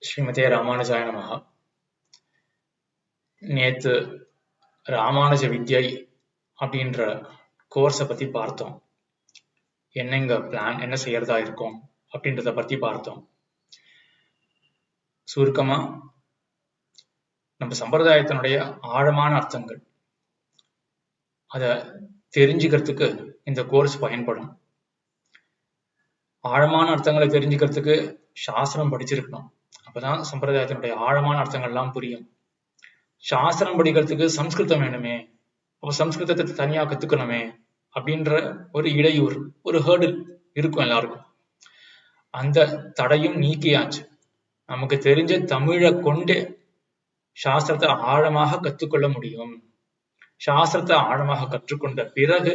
ஸ்ரீமதே ராமானுஜாய நமஹா. நேத்து ராமானுஜ வித்யை அப்படின்ற கோர்ஸை பத்தி பார்த்தோம். என்னங்க பிளான், என்ன செய்யறதா இருக்கும் அப்படின்றத பத்தி பார்த்தோம். சுருக்கமா நம்ம சம்பிரதாயத்தினுடைய ஆழமான அர்த்தங்கள் அதை தெரிஞ்சுக்கிறதுக்கு இந்த கோர்ஸ் பயன்படும். ஆழமான அர்த்தங்களை தெரிஞ்சுக்கிறதுக்கு சாஸ்திரம் படிச்சிருக்கணும். அப்பதான் சம்பிரதாயத்தினுடைய ஆழமான அர்த்தங்கள்லாம் புரியும். சாஸ்திரம் படிக்கிறதுக்கு சம்ஸ்கிருதம் வேணுமே, அப்போ சம்ஸ்கிருதத்தை தனியா கத்துக்கணுமே அப்படின்ற ஒரு இடையூறு, ஒரு ஹேர்டில் இருக்கும் எல்லாருக்கும். அந்த தடையும் நீக்கியாச்சு. நமக்கு தெரிஞ்ச தமிழை கொண்டு சாஸ்திரத்தை ஆழமாக கற்றுக்கொள்ள முடியும். சாஸ்திரத்தை ஆழமாக கற்றுக்கொண்ட பிறகு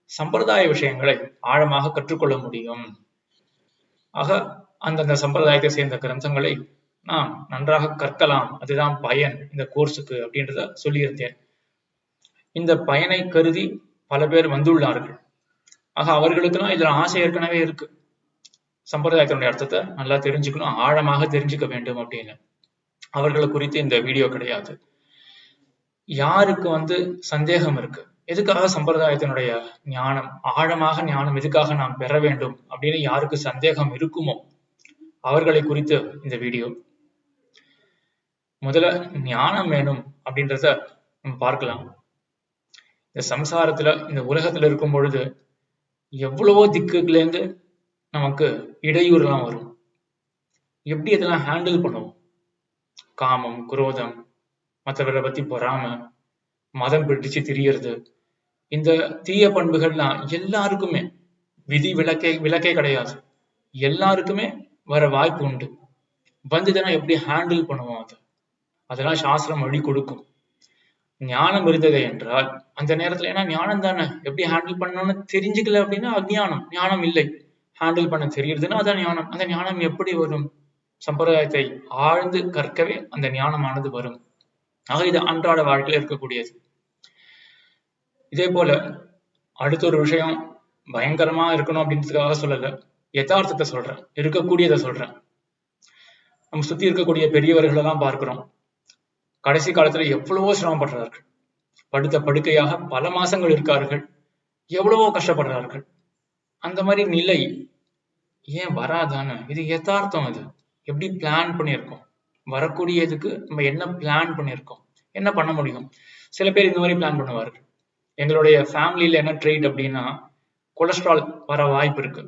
சம்பிரதாய விஷயங்களை ஆழமாக கற்றுக்கொள்ள முடியும். ஆக அந்தந்த சம்பிரதாயத்தை சேர்ந்த கிரந்தங்களை நாம் நன்றாக கற்கலாம். அதுதான் பயன் இந்த கோர்ஸுக்கு அப்படின்றத சொல்லியிருந்தேன். இந்த பயனை கருதி பல பேர் வந்துள்ளார்கள். ஆக அவர்களுக்கெல்லாம் இதுல ஆசை ஏற்கனவே இருக்கு. சம்பிரதாயத்தினுடைய அர்த்தத்தை நல்லா தெரிஞ்சுக்கணும், ஆழமாக தெரிஞ்சுக்க வேண்டும் அப்படின்னு. அவர்களை குறித்து இந்த வீடியோ கிடையாது. யாருக்கு சந்தேகம் இருக்கு, எதுக்காக சம்பிரதாயத்தினுடைய ஞானம், ஆழமாக ஞானம் எதுக்காக நாம் பெற வேண்டும் அப்படின்னு யாருக்கு சந்தேகம் இருக்குமோ அவர்களை குறித்து இந்த வீடியோ. முதல்ல ஞானம் வேணும் அப்படின்றத நம்ம பார்க்கலாம். இந்த சம்சாரத்துல, இந்த உலகத்துல இருக்கும் பொழுது எவ்வளவோ திக்குல இருந்து நமக்கு இடையூறுலாம் வரும். எப்படி இதெல்லாம் ஹேண்டில் பண்ணுவோம்? காமம், குரோதம், மற்றவரை பத்தி பொறாம, மதம் பிடிச்சு திரியறது, இந்த தீய பண்புகள்லாம் எல்லாருக்குமே விதி விலக்கே கிடையாது. எல்லாருக்குமே வர வாய்ப்பு உண்டு. வந்ததுன்னா எப்படி ஹேண்டில் பண்ணுவோம்? அதெல்லாம் சாஸ்திரம் வழி கொடுக்கும். ஞானம் இருந்தது என்றால் அந்த நேரத்துல, ஏன்னா ஞானம் தானே, எப்படி ஹேண்டில் பண்ணணும்னு தெரிஞ்சுக்கல அப்படின்னா அஞ்ஞானம். ஞானம் இல்லை, ஹேண்டில் பண்ண தெரியுதுன்னா அதான் ஞானம். அந்த ஞானம் எப்படி வரும்? சம்பிரதாயத்தை ஆழ்ந்து கற்கவே அந்த ஞானமானது வரும். ஆக இது அன்றாட வாழ்க்கையில இருக்கக்கூடியது. இதே போல அடுத்த ஒரு விஷயம், பயங்கரமா இருக்கணும் அப்படின்றதுக்காக சொல்லல, யதார்த்தத்தை சொல்றேன், இருக்கக்கூடியதை சொல்றேன். நம்ம சுத்தி இருக்கக்கூடிய பெரியவர்கள் எல்லாம் பார்க்கிறோம். கடைசி காலத்துல எவ்வளவோ சிரமப்படுறார்கள். படுத்த படுக்கையாக பல மாசங்கள் இருக்கார்கள், எவ்வளவோ கஷ்டப்படுறார்கள். அந்த மாதிரி நிலை ஏன் வராதானே? இது யதார்த்தம். அது எப்படி பிளான் பண்ணியிருக்கோம்? வரக்கூடியதுக்கு நம்ம என்ன பிளான் பண்ணியிருக்கோம், என்ன பண்ண முடியும்? சில பேர் இந்த மாதிரி பிளான் பண்ணுவார்கள். எங்களுடைய ஃபேமிலியில என்ன ட்ரெயிட் அப்படின்னா, கொலஸ்ட்ரால் வர வாய்ப்பு இருக்கு,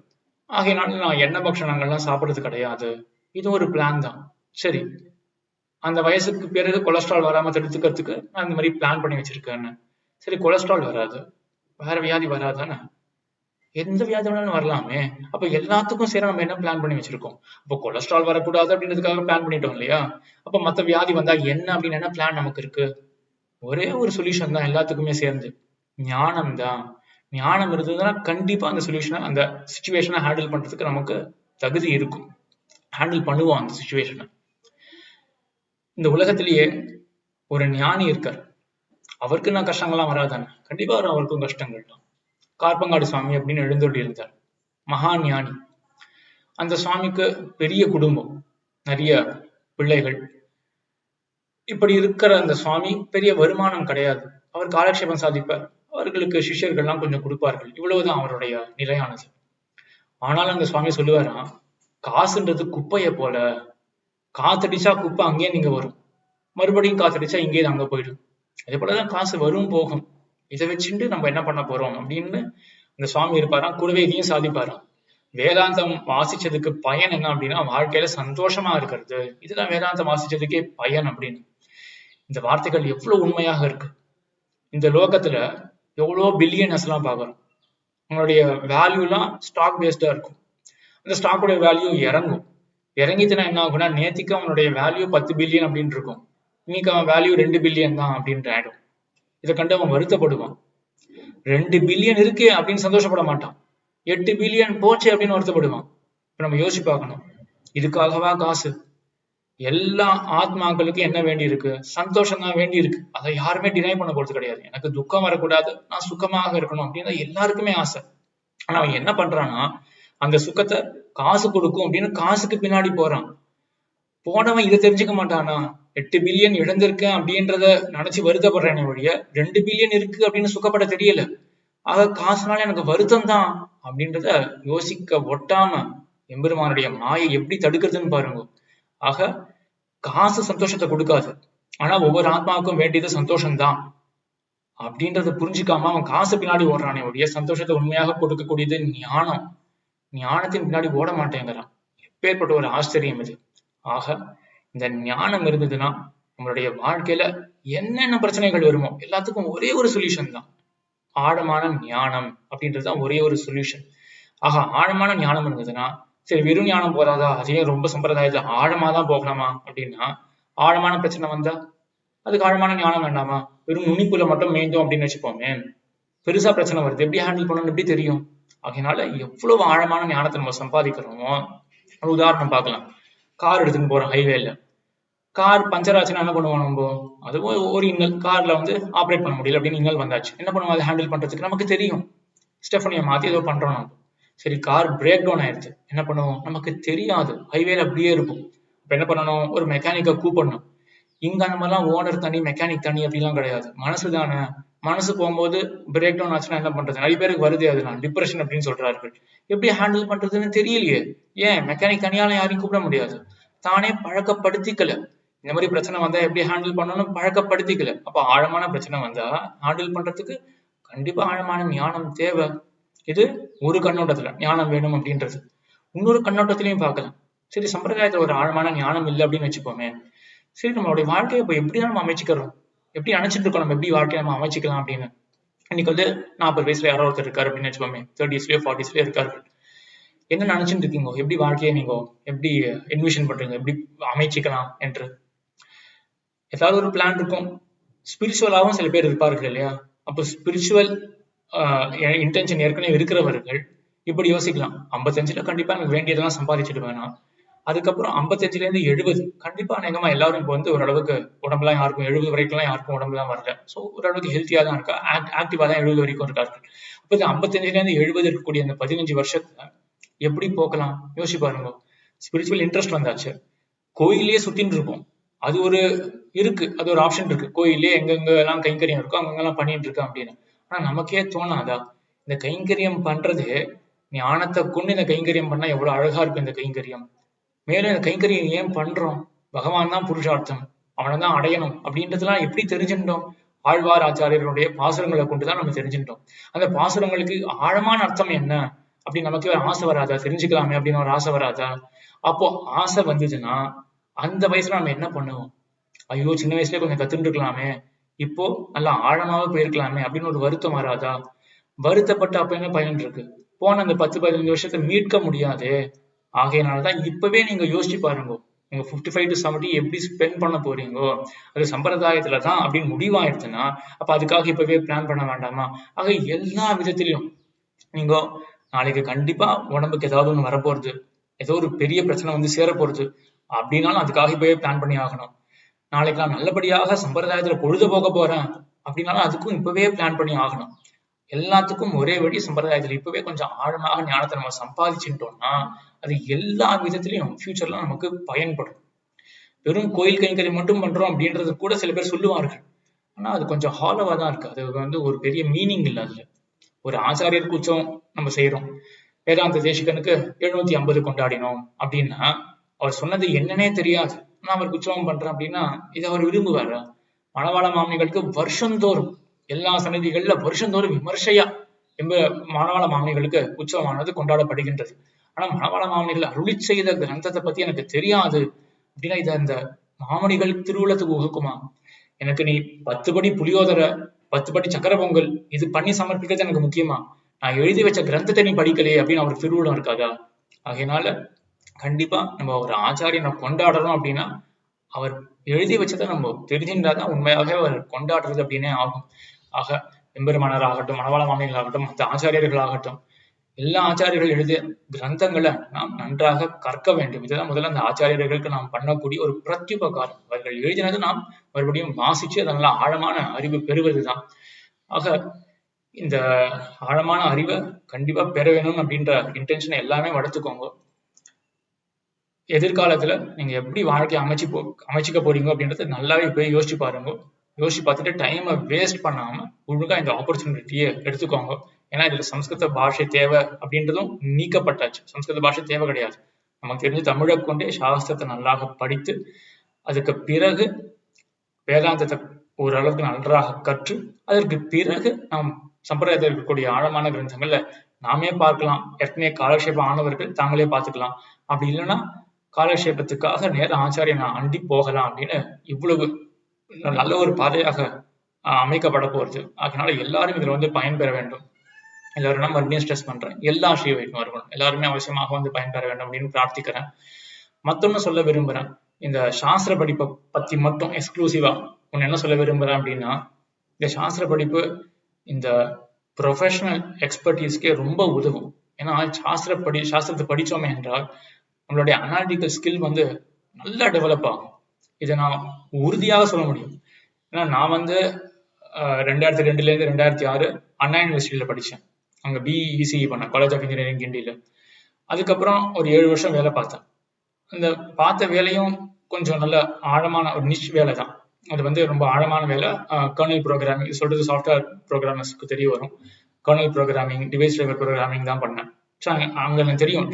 ஆகையினால நான் எண்ணெய் பக்ஷணங்கள்லாம் சாப்பிட்றது கிடையாது. இது ஒரு பிளான் தான். சரி, அந்த வயசுக்கு பிறகு கொலஸ்ட்ரால் வராம தடுத்துக்கிறதுக்கு நான் இந்த மாதிரி பிளான் பண்ணி வச்சிருக்கேன்னு. சரி, கொலஸ்ட்ரால் வராது, வேற வியாதி வராதானே? எந்த வியாதி வேணாலும் வரலாமே. அப்ப எல்லாத்துக்கும் சரி நம்ம என்ன பிளான் பண்ணி வச்சிருக்கோம்? அப்போ கொலஸ்ட்ரால் வரக்கூடாது அப்படின்றதுக்காக பிளான் பண்ணிட்டோம் இல்லையா? அப்ப மத்த வியாதி வந்தா என்ன அப்படின்னு என்ன பிளான் நமக்கு இருக்கு? ஒரே ஒரு சொல்யூஷன் தான் எல்லாத்துக்குமே சேர்ந்து, ஞானம் தான். ஞானம் இருந்ததுன்னா கண்டிப்பா அந்த சொல்யூஷனை, அந்த சிச்சுவேஷனை ஹேண்டில் பண்றதுக்கு நமக்கு தகுதி இருக்கும். ஹேண்டில் பண்ணுவோம் அந்த சிச்சுவேஷனை. இந்த உலகத்திலேயே ஒரு ஞானி இருக்கார். அவருக்கு நான் கஷ்டங்கள்லாம் வராதானே? கண்டிப்பா அவருக்கும் கஷ்டங்கள் தான். கார்பங்காடு சுவாமி அப்படின்னு எழுந்தோடி இருந்தார், மகா ஞானி. அந்த சுவாமிக்கு பெரிய குடும்பம், நிறைய பிள்ளைகள். இப்படி இருக்கிற அந்த சுவாமி பெரிய வருமானம் கிடையாது. அவர் காலக்ஷேபம் சாதிப்பார், அவர்களுக்கு சிஷ்யர்கள்லாம் கொஞ்சம் கொடுப்பார்கள். இவ்வளவுதான் அவருடைய நிலையானது. ஆனாலும் அந்த சுவாமி சொல்லுவாராம், காசுன்றது குப்பையை போல, காத்தடிச்சா குப்பை அங்கேயே நீங்க வரும், மறுபடியும் காத்தடிச்சா இங்கே அங்க போயிடும். அதே போலதான் காசு வரும் போகும். இதை வச்சுட்டு நம்ம என்ன பண்ண போறோம் அப்படின்னு அந்த சுவாமி இருப்பாராம். கூடவே இதையும் சாதிப்பாராம், வேதாந்தம் வாசிச்சதுக்கு பயன் என்ன அப்படின்னா வாழ்க்கையில சந்தோஷமா இருக்கிறது. இதுதான் வேதாந்தம் வாசிச்சதுக்கே பயன் அப்படின்னு. இந்த வார்த்தைகள் எவ்வளவு உண்மையாக இருக்கு. இந்த லோகத்துல எவ்வளவோ பில்லியனர்ஸ் எல்லாம் பாக்குறோம். உங்களுடைய வேல்யூ எல்லாம் ஸ்டாக் பேஸ்டா இருக்கும். அந்த ஸ்டாக்குடைய வேல்யூ இறங்கும். இறங்கிச்சுன்னா என்ன ஆகும்னா, நேத்திக்கு அவனுடைய வேல்யூ 10 பில்லியன் அப்படின்னு இருக்கும், இன்னைக்கு அவன் வேல்யூ 2 பில்லியன் தான் அப்படின்ற ஆயிடும். இதை கண்டு அவன் வருத்தப்படுவான். 2 பில்லியன் இருக்கே அப்படின்னு சந்தோஷப்பட மாட்டான். 8 பில்லியன் போச்சு அப்படின்னு வருத்தப்படுவான். இப்ப நம்ம யோசிச்சு பார்க்கணும், இதுக்காகவா காசு? எல்லா ஆத்மாக்களுக்கும் என்ன வேண்டி இருக்கு? சந்தோஷம் தான் வேண்டி இருக்கு. அதை யாருமே டினை பண்ண போறது கிடையாது. எனக்கு துக்கம் வரக்கூடாது, நான் சுகமாக இருக்கணும் அப்படின்னு எல்லாருக்குமே ஆசை. ஆனா அவன் என்ன பண்றான்னா, அந்த சுகத்தை காசு கொடுக்கும் அப்படின்னு காசுக்கு பின்னாடி போறான். போனவன் இதை தெரிஞ்சுக்க மாட்டானா? 8 பில்லியன் இழந்திருக்கேன் அப்படின்றத நினைச்சு வருத்தப்படுறேனே ஒழிய 2 பில்லியன் இருக்கு அப்படின்னு சுக்கப்பட தெரியல. ஆக காசுனால எனக்கு வருத்தம் தான் அப்படின்றத யோசிக்க ஒட்டாம எம்பெருமானுடைய மாயை எப்படி தடுக்கிறதுன்னு பாருங்க. ஆக காசு சந்தோஷத்தை கொடுக்காது, ஆனா ஒவ்வொரு ஆத்மாவுக்கும் வேண்டியது சந்தோஷம்தான் அப்படின்றத புரிஞ்சுக்காம அவன் காசு பின்னாடி ஓடுறானே ஒழிய சந்தோஷத்தை உண்மையாக கொடுக்கக்கூடியது ஞானம். ஞானத்தின் பின்னாடி ஓட மாட்டேங்கிறான். எப்பேற்பட்ட ஒரு ஆச்சரியம் இது. ஆக இந்த ஞானம் இருந்ததுன்னா நம்மளுடைய வாழ்க்கையில என்னென்ன பிரச்சனைகள் வருமோ எல்லாத்துக்கும் ஒரே ஒரு சொல்யூஷன் தான், ஆழமான ஞானம் அப்படின்றதுதான் ஒரே ஒரு சொல்யூஷன். ஆக ஆழமான ஞானம் இருந்ததுன்னா சரி, வெறும் ஞானம் போதாதா, அதையும் ரொம்ப சம்பிரதாயத்துல ஆழமா தான் போகலாமா அப்படின்னா, ஆழமான பிரச்சனை வந்தா அதுக்கு ஆழமான ஞானம் வேண்டாமா? வெறும் நுனிப்புல மட்டும் மேய்ந்தோம் அப்படின்னு வச்சுப்போமே, பெருசா பிரச்சனை வருது, எப்படி ஹேண்டில் பண்ணணும்னு எப்படி தெரியும்? அதனால எவ்வளவு ஆழமான ஞானத்தை நம்ம சம்பாதிக்கிறோமோ, ஒரு உதாரணம் பார்க்கலாம். கார் எடுத்துன்னு போறோம் ஹைவேல, கார் பஞ்சர் ஆச்சுன்னா என்ன பண்ணுவோம் நம்ம? அதுவும் ஒரு இன்னல், கார்ல வந்து ஆப்ரேட் பண்ண முடியல அப்படின்னு இன்னல் வந்தாச்சு, என்ன பண்ணுவோம்? அதை ஹேண்டில் பண்றதுக்கு நமக்கு தெரியும், ஸ்டெஃபனியை மாத்தி ஏதோ பண்றோம் நம்ம. சரி, கார் பிரேக் டவுன் ஆயிடுச்சு, என்ன பண்ணுவோம்? நமக்கு தெரியாது, ஹைவேல அப்படியே இருக்கும். இப்ப என்ன பண்ணணும்? ஒரு மெக்கானிக்கை கூப்பிடணும். இங்க அந்த மாதிரிலாம் ஓனர் தனி மெக்கானிக் தனி அப்படிலாம் கிடையாது. மனசு தானே, மனசு போகும்போது பிரேக் டவுன் ஆச்சுன்னா என்ன பண்றது? நிறைய பேருக்கு வருது அதெல்லாம் டிப்ரெஷன் அப்படின்னு சொல்றார்கள். எப்படி ஹேண்டில் பண்றதுன்னு தெரியலையே. ஏன் மெக்கானிக் தனியால யாரையும் கூப்பிட முடியாது, தானே பழக்கப்படுத்திக்கல. இந்த மாதிரி பிரச்சனை வந்தா எப்படி ஹேண்டில் பண்ணணும் பழக்கப்படுத்திக்கல. அப்ப ஆழமான பிரச்சனை வந்தா ஹேண்டில் பண்றதுக்கு கண்டிப்பா ஆழமான ஞானம் தேவை. இது ஒரு கண்ணோட்டத்துல ஞானம் வேணும் அப்படின்றது. இன்னொரு கண்ணோட்டத்திலையும் பார்க்கலாம். சரி, சம்பிரதாயத்துல ஒரு ஆழமான ஞானம் இல்லை அப்படின்னு வச்சுப்போமே, சரி நம்மளுடைய வாழ்க்கையை இப்ப எப்படிதான் நம்ம அமைச்சுக்கிறோம், எப்படி நினைச்சிட்டு இருக்கோம் நம்ம எப்படி வாழ்க்கையை நம்ம அமைச்சிக்கலாம் அப்படின்னு. இன்னைக்கு வந்து 40 வயசுல யாரோ ஒருத்தர் இருக்காரு அப்படின்னு வச்சுப்போமே, 30ஸ்லயோ 40ஸ்லயோ இருக்காரு. என்ன நினைச்சிட்டு இருக்கீங்க? எப்படி வாழ்க்கையை நீங்க எப்படி என்விஷன் பண்றீங்க, எப்படி அமைச்சிக்கலாம் என்று? ஏதாவது ஒரு பிளான் இருக்கும். ஸ்பிரிச்சுவலாகவும் சில பேர் இருப்பார்கள் இல்லையா? அப்போ ஸ்பிரிச்சுவல் இன்டென்ஷன் ஏற்கனவே இருக்கிறவர்கள் இப்படி யோசிக்கலாம், 55ல கண்டிப்பா எனக்கு வேண்டியதெல்லாம் சம்பாதிச்சுட்டு வேணாம், அதுக்கப்புறம் 55ல இருந்து 70 கண்டிப்பா அநேகமா எல்லாரும் இப்போ வந்து ஓரளவுக்கு உடம்புலாம் யாருக்கும் 70 வரைக்கும் யாருக்கும் உடம்புலாம் வரல. ஸோ ஓரளவுக்கு ஹெல்த்தியா தான் இருக்கா, ஆக்டிவா தான் 70 வரைக்கும் இருக்கார்கள். அப்போ இந்த 55ல இருந்து 70 இருக்கக்கூடிய அந்த 15 வருஷத்துல எப்படி போக்கலாம் யோசிச்சு பாருங்க. ஸ்பிரிச்சுவல் இன்ட்ரெஸ்ட் வந்தாச்சு, கோயிலே சுத்தின்னு இருக்கும், அது ஒரு இருக்கு, அது ஒரு ஆப்ஷன் இருக்கு, கோயிலே எங்கெங்க எல்லாம் கைங்கரியம் இருக்கோ அங்கெல்லாம் பண்ணிட்டு இருக்கேன் அப்படின்னு. ஆனா நமக்கே தோணாதா, இந்த கைங்கரியம் பண்றது ஞானத்தை கொண்டு இந்த கைங்கரியம் பண்ணா எவ்வளவு அழகா இருக்கும் இந்த கைங்கரியம். மேலும் இந்த கைங்கரியம் ஏன் பண்றோம்? பகவான் தான் புருஷார்த்தம், அவனை தான் அடையணும் அப்படின்றதுலாம் எப்படி தெரிஞ்சுட்டோம்? ஆழ்வார் ஆச்சாரியர்களுடைய பாசுரங்களை கொண்டுதான் நம்ம தெரிஞ்சுட்டோம். அந்த பாசுரங்களுக்கு ஆழமான அர்த்தம் என்ன அப்படின்னு நமக்கு ஒரு ஆசை வராதா? தெரிஞ்சுக்கலாமே அப்படின்னு ஒரு ஆசை வராதா? அப்போ ஆசை வந்ததுன்னா அந்த வயசுல நம்ம என்ன பண்ணுவோம்? ஐயோ, சின்ன வயசுலயே கொஞ்சம் கத்துட்டு இருக்கலாமே, இப்போ நல்லா ஆழமாவே போயிருக்கலாமே அப்படின்னு ஒரு வருத்தம் வராதா? வருத்தப்பட்டு அப்ப என்ன பயன் இருக்கு? போன அந்த 10-15 வருஷத்தை மீட்க முடியாது. ஆகையினாலதான் இப்பவே நீங்க யோசிச்சு பாருங்க, நீங்க 55 to 70 எப்படி ஸ்பெண்ட் பண்ண போறீங்கோ, அது சம்பிரதாயத்துலதான் அப்படின்னு முடிவாயிடுச்சுன்னா அப்ப அதுக்காக இப்பவே பிளான் பண்ண வேண்டாமா? ஆக எல்லா விதத்திலையும் நீங்க நாளைக்கு கண்டிப்பா உடம்புக்கு ஏதாவது ஒண்ணு வரப்போறது, ஏதோ ஒரு பெரிய பிரச்சனை வந்து சேர போறது அப்படின்னாலும் அதுக்காக இப்பவே பிளான் பண்ணி ஆகணும். நாளைக்கு நான் நல்லபடியாக சம்பிரதாயத்துல பொழுது போக போறேன் அப்படின்னாலும் அதுக்கும் இப்பவே பிளான் பண்ணி ஆகணும். எல்லாத்துக்கும் ஒரே வழி சம்பிரதாயத்துல இப்பவே கொஞ்சம் ஆழமாக ஞானத்தை நம்ம சம்பாதிச்சுட்டோம்னா அது எல்லா விதத்திலையும் ஃபியூச்சர்ல நமக்கு பயன்படும். வெறும் கோயில் கைங்கரியம் மட்டும் பண்றோம் அப்படின்றது கூட சில பேர் சொல்லுவார்கள், ஆனா அது கொஞ்சம் ஹாலோவா தான் இருக்கு, அது வந்து ஒரு பெரிய மீனிங் இல்லை அதுல. ஒரு ஆச்சாரியருக்கு உற்சவம் நம்ம செய்யறோம், வேதாந்த தேசிகனுக்கு 750 கொண்டாடினோம் அப்படின்னா அவர் சொன்னது என்னன்னே தெரியாது, ஆனா அவருக்கு உற்சவம் பண்றேன் அப்படின்னா இதை அவர் விரும்புவாரா? மணவாள மாமனிகளுக்கு வருஷந்தோறும் எல்லா சன்னதிகள்ல வருஷந்தோறும் விமர்சையா மணவாள மாமனிகளுக்கு உற்சவமானது கொண்டாடப்படுகின்றது. ஆனா மணவாள மாமனிகள் அருளி செய்த கிரந்தத்தை பத்தி எனக்கு தெரியாது அப்படின்னா இதை அந்த மாமனிகள் திருவுளத்துக்கு உகுக்குமா? எனக்கு நீ 10 படி புளியோதரை 10 படி சக்கர பொங்கல் இது பண்ணி சமர்ப்பிக்கிறது எனக்கு முக்கியமா, நான் எழுதி வச்ச கிரந்தத்தை நீ படிக்கலையே அப்படின்னு அவர் திருவுளம் இருக்காதா? ஆகையினால கண்டிப்பா நம்ம ஒரு ஆச்சாரியனை கொண்டாடுறோம் அப்படின்னா அவர் எழுதி வச்சதை நம்ம தெரிஞ்சின்றாதான் உண்மையாகவே அவர் கொண்டாடுறது அப்படின்னே ஆகும். ஆக எம்பெருமானார் ஆகட்டும், மணவாள மாமனிகள் ஆகட்டும், மற்ற ஆச்சாரியர்கள் ஆகட்டும், எல்லா ஆச்சாரியர்கள் எழுதிய கிரந்தங்களை நாம் நன்றாக கற்க வேண்டும். இதுதான் முதல்ல அந்த ஆச்சாரியர்களுக்கு நாம் பண்ணக்கூடிய ஒரு பிரத்யுபகாரம். அவர்கள் எழுதினது நாம் மறுபடியும் வாசிச்சு அதனால ஆழமான அறிவு பெறுவதுதான். ஆக இந்த ஆழமான அறிவை கண்டிப்பா பெற வேணும் அப்படின்ற இன்டென்ஷனை எல்லாமே வளர்த்துக்கோங்க. எதிர்காலத்துல நீங்க எப்படி வாழ்க்கையை அமைச்சிக்க போறீங்க அப்படின்றத நல்லாவே போய் யோசிச்சு பாருங்க. யோசிச்சு பார்த்துட்டு டைமை வேஸ்ட் பண்ணாம ஒழுங்கா இந்த ஆப்பர்ச்சுனிட்டியை எடுத்துக்கோங்க. ஏன்னா இதுல சம்ஸ்கிருத பாஷை தேவை அப்படின்றதும் நீக்கப்பட்டாச்சு. சம்ஸ்கிருத பாஷை தேவை கிடையாது. நமக்கு தெரிஞ்ச தமிழை கொண்டே சாஸ்திரத்தை நல்லாக படித்து அதுக்கு பிறகு வேதாந்தத்தை ஓரளவுக்கு நன்றாக கற்று அதற்கு பிறகு நாம் சம்பிரதாயத்தில் இருக்கக்கூடிய ஆழமான கிரந்தங்கள்ல நாமே பார்க்கலாம். ஏற்கனவே காலக்ஷேபம் ஆனவர்கள் தாங்களே பார்த்துக்கலாம். அப்படி இல்லைன்னா காலக்ஷேபத்துக்காக நேர ஆச்சாரியனை அண்டி போகலாம் அப்படின்னு இவ்வளவு நல்ல ஒரு பாதையாக அமைக்கப்பட போறது. அதனால எல்லாரும் இதுல வந்து பயன்பெற வேண்டும். எல்லாரும் நான் மறுபடியும் ஸ்ட்ரெஸ் பண்றேன், எல்லா ஸ்ரீ வைஷ்ணவர்களும் எல்லாருமே அவசியமாக வந்து பயன்பெற வேண்டும் அப்படின்னு பிரார்த்திக்கிறேன். மத்தொன்னு சொல்ல விரும்புறேன், இந்த சாஸ்திர படிப்பை பத்தி மட்டும் எக்ஸ்க்ளூசிவா ஒன்னு என்ன சொல்ல விரும்புறேன் அப்படின்னா, இந்த சாஸ்திர படிப்பு இந்த ப்ரொஃபஷனல் எக்ஸ்பர்டீஸ்க்கே ரொம்ப உதவும். ஏன்னா சாஸ்திரத்தை படிச்சோமே என்றால் நம்மளுடைய அனாலிட்டிக்கல் ஸ்கில் வந்து நல்லா டெவலப் ஆகும். இதை நான் உறுதியாக சொல்ல முடியும். ஏன்னா நான் வந்து 2002 2006 அண்ணா யூனிவர்சிட்டியில படித்தேன். அங்கே பிஇசிஇ பண்ணேன், காலேஜ் ஆஃப் இன்ஜினியரிங் கிண்டியில். அதுக்கப்புறம் ஒரு 7 வருஷம் வேலை பார்த்தேன். அந்த பார்த்த வேலையும் கொஞ்சம் நல்ல ஆழமான ஒரு நிஷ் வேலை தான். அது வந்து ரொம்ப ஆழமான வேலை. கர்னல் ப்ரோக்ராமிங் சொல்றது சாஃப்ட்வேர் ப்ரோக்ராமர்ஸ்க்கு தெரிய வரும். Kernel programming, device driver programming தான் பண்ணேன். ஸோ அங்கே எனக்கு தெரியும்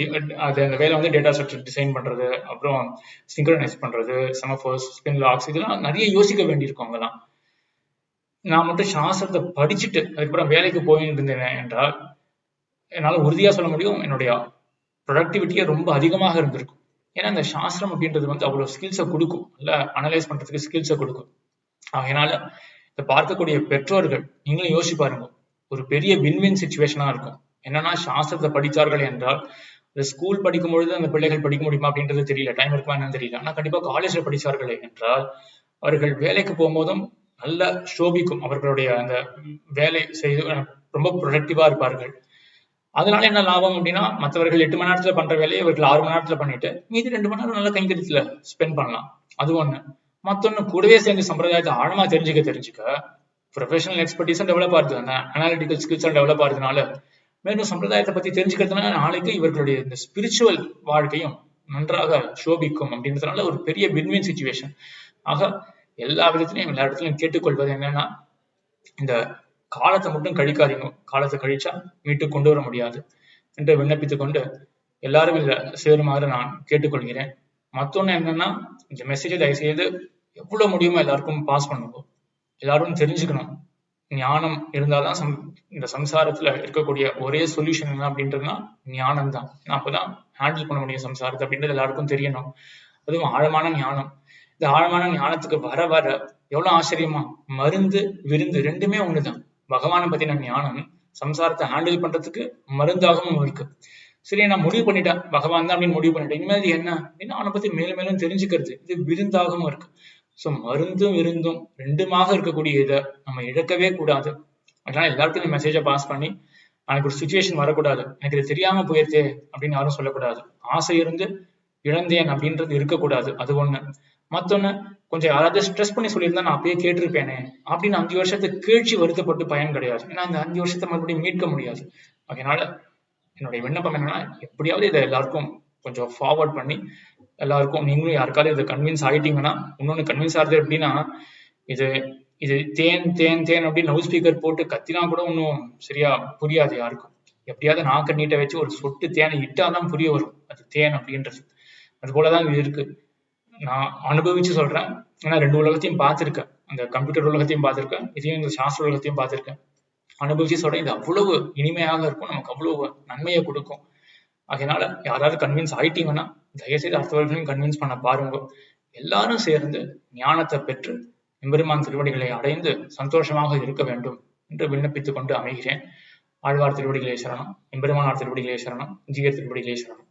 அது அந்த வேலை வந்து டேட்டா ஸ்ட்ரக்சர் டிசைன் பண்ணுறது, அப்புறம் சிங்க்ரனைஸ் பண்ணுறது, செமஃபோர்ஸ், ஸ்பின் லாக்ஸ், இதெல்லாம் நிறைய யோசிக்க வேண்டியிருக்கும். அங்கெல்லாம் நான் மட்டும் சாஸ்திரத்தை படிச்சுட்டு அதுக்கப்புறம் வேலைக்கு போயிட்டு இருந்தேன் என்றால் என்னால் உறுதியாக சொல்ல முடியும், என்னுடைய ப்ரொடக்டிவிட்டியே ரொம்ப அதிகமாக இருந்திருக்கும். ஏன்னா இந்த சாஸ்திரம் அப்படின்றது வந்து அவ்வளோ ஸ்கில்ஸை கொடுக்கும், நல்லா அனலைஸ் பண்ணுறதுக்கு ஸ்கில்ஸை கொடுக்கும். அதனால இதை பார்க்கக்கூடிய பெற்றோர்கள் நீங்களும் யோசிச்சு பாருங்க, ஒரு பெரிய வின்வின் சுச்சுவேஷனாக இருக்கும். என்னன்னா சாஸ்திரத்தை படித்தார்கள் என்றால் ஸ்கூல் படிக்கும் பொழுது அந்த பிள்ளைகள் படிக்க முடியுமா அப்படின்றது தெரியல, டைம் இருக்குமா என்னன்னு தெரியல. ஆனால் கண்டிப்பாக காலேஜ்ல படித்தார்கள் என்றால் அவர்கள் வேலைக்கு போகும்போதும் நல்ல சோபிக்கும், அவர்களுடைய அந்த வேலை செய்து ரொம்ப ப்ரொடக்டிவா இருப்பார்கள். அதனால என்ன லாபம் அப்படின்னா, மற்றவர்கள் 8 மணி நேரத்துல பண்ற வேலையை இவர்கள் 6 மணி நேரத்துல பண்ணிட்டு மீதி 2 மணி நேரம் நல்ல கைங்கரியத்துல ஸ்பெண்ட் பண்ணலாம். அது ஒண்ணு. மத்தொன்னு, கூடவே சேர்ந்து சம்பிரதாயத்தை ஆழமா தெரிஞ்சுக்க ப்ரொஃபஷனல் எக்ஸ்பர்டீஸும் டெவலப் ஆகுது, அந்த அனாலிட்டிக்கல் ஸ்கில்ஸும் டெவலப் ஆகுதுனால மேலும் சம்பிரதாயத்தை பத்தி தெரிஞ்சுக்கிறதுனால நாளைக்கு இவர்களுடைய இந்த ஸ்பிரிச்சுவல் வாழ்க்கையும் நன்றாக சோபிக்கும் அப்படின்றதுனால ஒரு பெரிய வின்வின் சுச்சுவேஷன். ஆக எல்லா விதத்திலையும் எல்லா இடத்துலையும் கேட்டுக்கொள்வது என்னன்னா, இந்த காலத்தை மட்டும் கழிக்காதீங்க. காலத்தை கழிச்சா மீட்டு கொண்டு வர முடியாது என்று விண்ணப்பித்துக் கொண்டு எல்லாரும் இதுல சேருமாறு நான் கேட்டுக்கொள்கிறேன். மத்தொன்னு என்னன்னா, இந்த மெசேஜை தயவுசெய்து எவ்வளவு முடியுமோ எல்லாருக்கும் பாஸ் பண்ணுங்க. எல்லாரும் தெரிஞ்சுக்கணும், ஞானம் இருந்தால்தான் இந்த சம்சாரத்துல இருக்கக்கூடிய ஒரே சொல்யூஷன் என்ன அப்படின்றதுனா ஞானம் தான். அப்பதான் ஹேண்டில் பண்ண முடியும் சம்சாரத்தை அப்படின்றது எல்லாருக்கும் தெரியணும். அதுவும் ஆழமான ஞானம். இந்த ஆழமான ஞானத்துக்கு வர வர எவ்வளவு ஆச்சரியமா மருந்து விருந்து ரெண்டுமே ஒண்ணுதான். பகவானை பத்தின ஞானம் சம்சாரத்தை ஹேண்டில் பண்றதுக்கு மருந்தாகவும் இருக்கு. சரி, நான் முடிவு பண்ணிட்டேன் பகவான் தான் அப்படின்னு முடிவு பண்ணிட்டேன், இனிமேல் என்ன அப்படின்னு அவனை பத்தி மேலும் மேலும் தெரிஞ்சுக்கிறது இது விருந்தாகவும் இருக்கு. ஸோ மருந்தும் விருந்தும் ரெண்டுமாக இருக்கக்கூடிய இதை நம்ம இழக்கவே கூடாது. அதனால எல்லாருக்கும் இந்த மெசேஜை பாஸ் பண்ணி எனக்கு ஒரு சுச்சுவேஷன் வரக்கூடாது, எனக்கு இது தெரியாம போயிருச்சே அப்படின்னு யாரும் சொல்லக்கூடாது. ஆசை இருந்து இழந்தேன் அப்படின்றது இருக்கக்கூடாது. அது ஒண்ணு. மத்தொன்னு, கொஞ்சம் யாராவது ஸ்ட்ரெஸ் பண்ணி சொல்லியிருந்தா நான் அப்பயே கேட்டிருப்பேனே அப்படின்னு 5 வருஷத்துக்கு கீழ்ச்சி வருத்தப்பட்டு பயன் கிடையாது. ஏன்னா அந்த 5 வருஷத்தை மறுபடியும் மீட்க முடியாது. அதனால என்னுடைய விண்ணப்பம் என்னன்னா, எப்படியாவது இதை எல்லாருக்கும் கொஞ்சம் ஃபார்வர்ட் பண்ணி எல்லாருக்கும், நீங்களும் யாருக்காவது இதை கன்வின்ஸ் ஆகிட்டீங்கன்னா, இன்னொன்னு கன்வின்ஸ் ஆகுது எப்படின்னா, இது இது தேன் தேன் தேன் அப்படின்னு லவுட் ஸ்பீக்கர் போட்டு கத்தினா கூட ஒன்றும் சரியா புரியாது யாருக்கும். எப்படியாவது நாக்க நீட்டை வச்சு ஒரு சொட்டு தேனை இட்டாதான் புரிய வரும் அது தேன் அப்படின்றது. அது போலதான் இது இருக்கு. நான் அனுபவிச்சு சொல்றேன். ஏன்னா 2 உலகத்தையும் பார்த்திருக்கேன், அந்த கம்ப்யூட்டர் உலகத்தையும் பார்த்திருக்கேன், இதையும் இந்த சாஸ்திர உலகத்தையும் பார்த்திருக்கேன். அனுபவிச்சு சொல்றேன், இது அவ்வளவு இனிமையாக இருக்கும், நமக்கு அவ்வளவு நன்மையை கொடுக்கும். அதனால யாராவது கன்வின்ஸ் ஆயிட்டீங்கன்னா தயவுசெய்து அடுத்தவர்களையும் கன்வின்ஸ் பண்ண பாருங்க. எல்லாரும் சேர்ந்து ஞானத்தை பெற்று எம்பெருமான் திருவடிகளை அடைந்து சந்தோஷமாக இருக்க வேண்டும் என்று விண்ணப்பித்துக் கொண்டு அமைகிறேன். ஆழ்வார் திருவடிகளே சரணம், எம்பெருமானார் திருவடிகளே சரணம், ஜீயர் திருவடிகளே சரணம்.